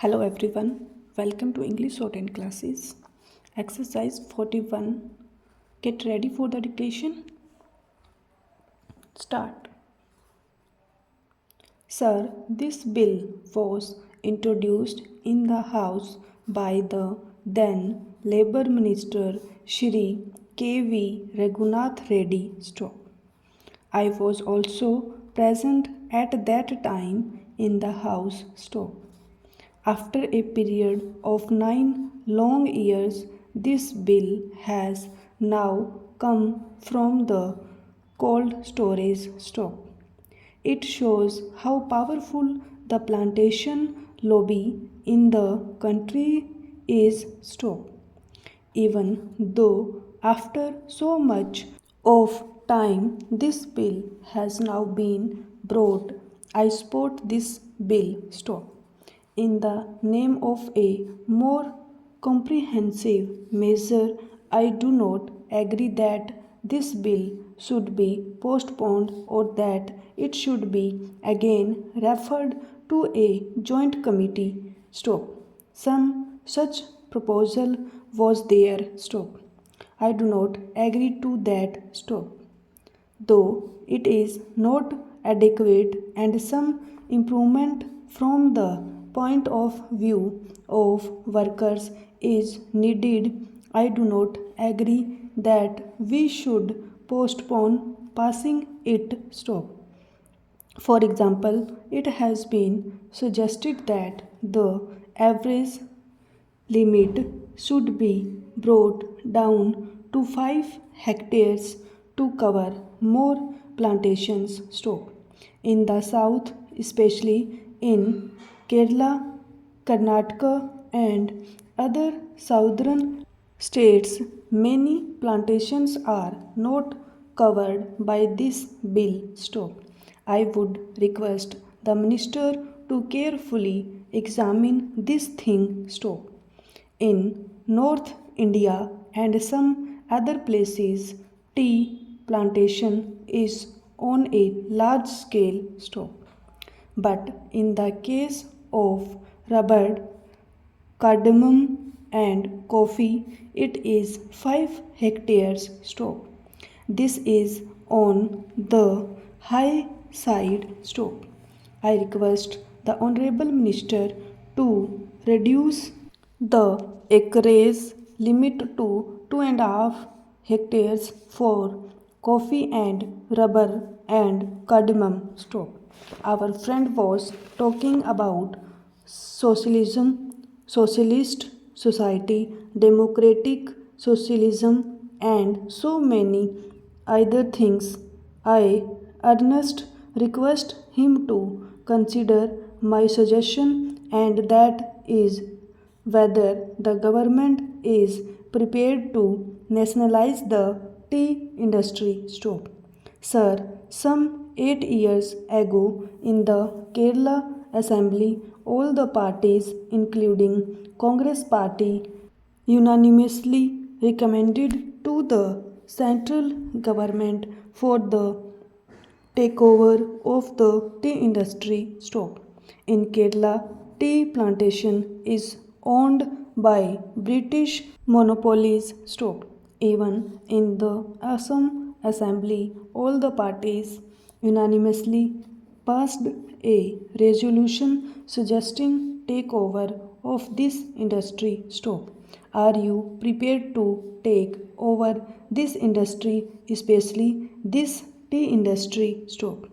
Hello everyone, welcome to English shorthand classes. Exercise 41. Get ready for the dictation. Start. Sir, this bill was introduced in the House by the then Labour Minister Shree K.V. Raghunath Reddy. Stop. I was also present at that time in the House. Stop. After a period of 9 long years, this bill has now come from the cold storage stock. It shows how powerful the plantation lobby in the country is. Stop. Even though after so much of time this bill has now been brought, I support this bill. Stop. In the name of a more comprehensive measure, I do not agree that this bill should be postponed or that it should be again referred to a joint committee. Stop. Some such proposal was there. Stop. I do not agree to that. Stop. Though it is not adequate and some improvement from the point of view of workers is needed, I do not agree that we should postpone passing it. Stop. For example, it has been suggested that the average limit should be brought down to 5 hectares to cover more plantations. Stop. In the south, especially in Kerala, Karnataka, and other southern states, many plantations are not covered by this bill. Stop. I would request the minister to carefully examine this thing. Stop. In North India and some other places, tea plantation is on a large scale. Stop. But in the case of rubber, cardamom, and coffee, it is 5 hectares. Stop. This is on the high side. Stop. I request the Honorable Minister to reduce the acreage limit to 2.5 hectares for coffee and rubber and cardamom. Stop. Our friend was talking about socialism, socialist society, democratic socialism, and so many other things. I earnest request him to consider my suggestion, and that is whether the government is prepared to nationalize the tea industry. Stop. Sir, some 8 years ago in the Kerala Assembly, all the parties, including Congress Party, unanimously recommended to the central government for the takeover of the tea industry. Stop. In Kerala, tea plantation is owned by British monopolies. Stop. Even in the Assam Assembly, all the parties unanimously passed a resolution suggesting takeover of this industry. Stop. Are you prepared to take over this industry, especially this tea industry? Stop.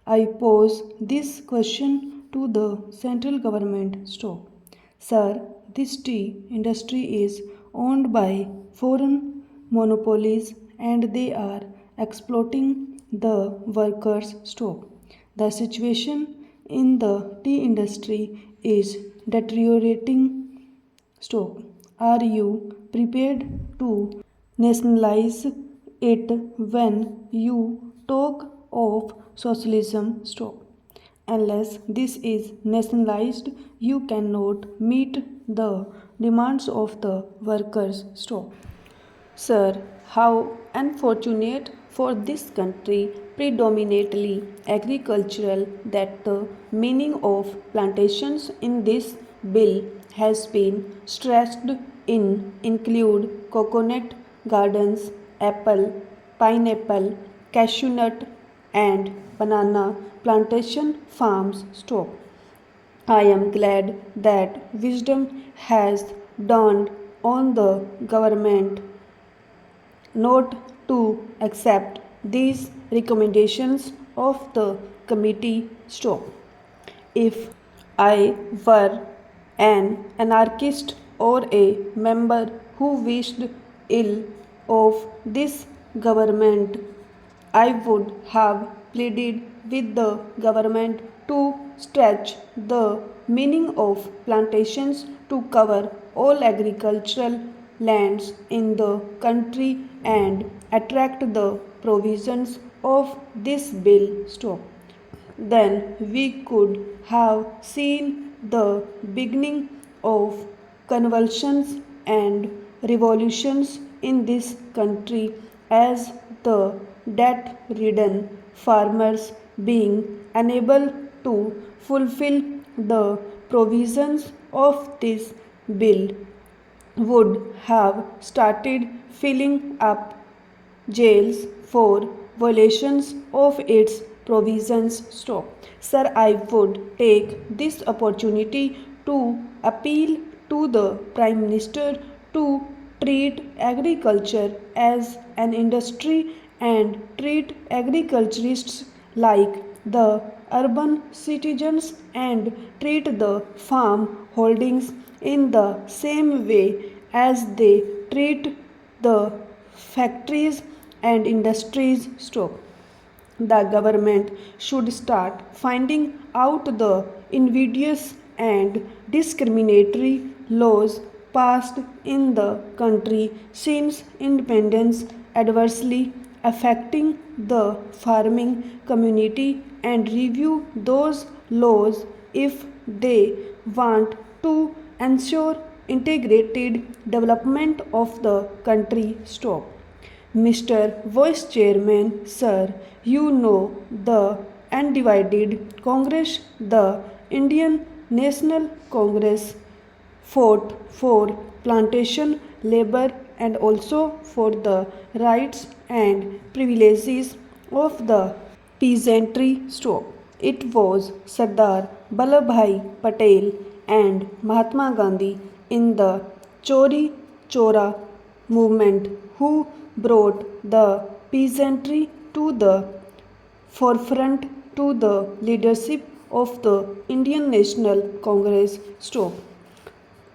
I pose this question to the central government. Stop. Sir, this tea industry is owned by foreign monopolies and they are exploiting the workers. Stop. The situation in the tea industry is deteriorating. Stop. Are you prepared to nationalize it when you talk of socialism? Stop. Unless this is nationalized, you cannot meet the demands of the workers. Stop. Sir, how unfortunate for this country, predominantly agricultural, that the meaning of plantations in this bill has been stressed in include coconut gardens, apple, pineapple, cashew nut, and banana plantation farms. Stop. I am glad that wisdom has dawned on the government not to accept these recommendations of the committee. Stop. If I were an anarchist or a member who wished ill of this government, I would have pleaded with the government to stretch the meaning of plantations to cover all agricultural lands in the country and attract the provisions of this bill. Stop. Then we could have seen the beginning of convulsions and revolutions in this country as the debt ridden farmers being unable to fulfill the provisions of this bill would have started filling up jails for violations of its provisions. Stop. Sir, I would take this opportunity to appeal to the Prime Minister to treat agriculture as an industry and treat agriculturists like the urban citizens and treat the farm holdings in the same way as they treat the factories and industries. Stop. The government should start finding out the invidious and discriminatory laws passed in the country since independence adversely affecting the farming community and review those laws if they want to ensure integrated development of the country. Stop. Mr. Vice Chairman, sir, you know the undivided Congress, the Indian National Congress, fought for plantation labor and also for the rights and privileges of the peasantry. Stop. It was Sardar Vallabhbhai Patel and Mahatma Gandhi in the Chori Chora movement who brought the peasantry to the forefront to the leadership of the Indian National Congress. Stop.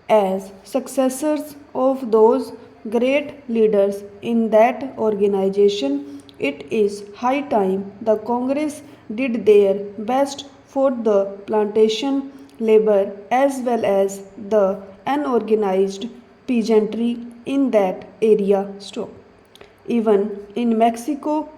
As successors of those great leaders in that organization, it is high time the Congress did their best for the plantation labor as well as the unorganized peasantry in that area. Stop. Even in Mexico,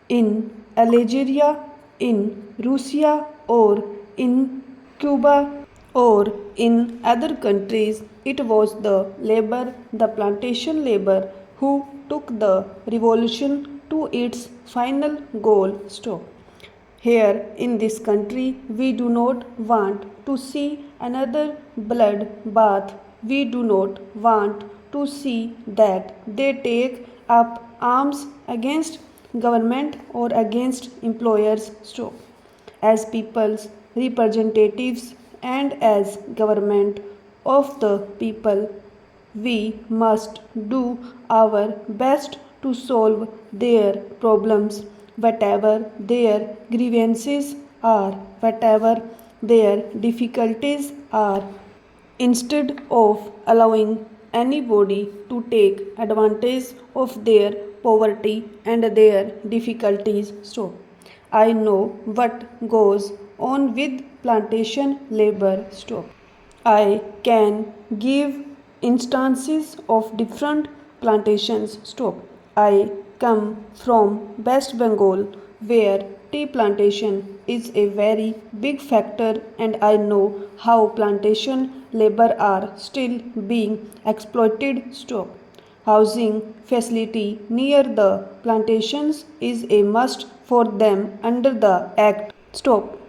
in Algeria, in Russia, or in Cuba, or in other countries, it was the labor, the plantation labor, who took the revolution to its final goal. Stop. Here in this country, we do not want to see another blood bath. We do not want to see that they take up arms against government or against employers. Stop. As people's representatives and as government of the people, we must do our best to solve their problems, whatever their grievances are, whatever their difficulties are, instead of allowing anybody to take advantage of their poverty and their difficulties. So, I know what goes on with plantation labor. Stop. I can give instances of different plantations. Stop. I come from West Bengal where tea plantation is a very big factor and I know how plantation labor are still being exploited. Stop. Housing facility near the plantations is a must for them under the Act. Stop.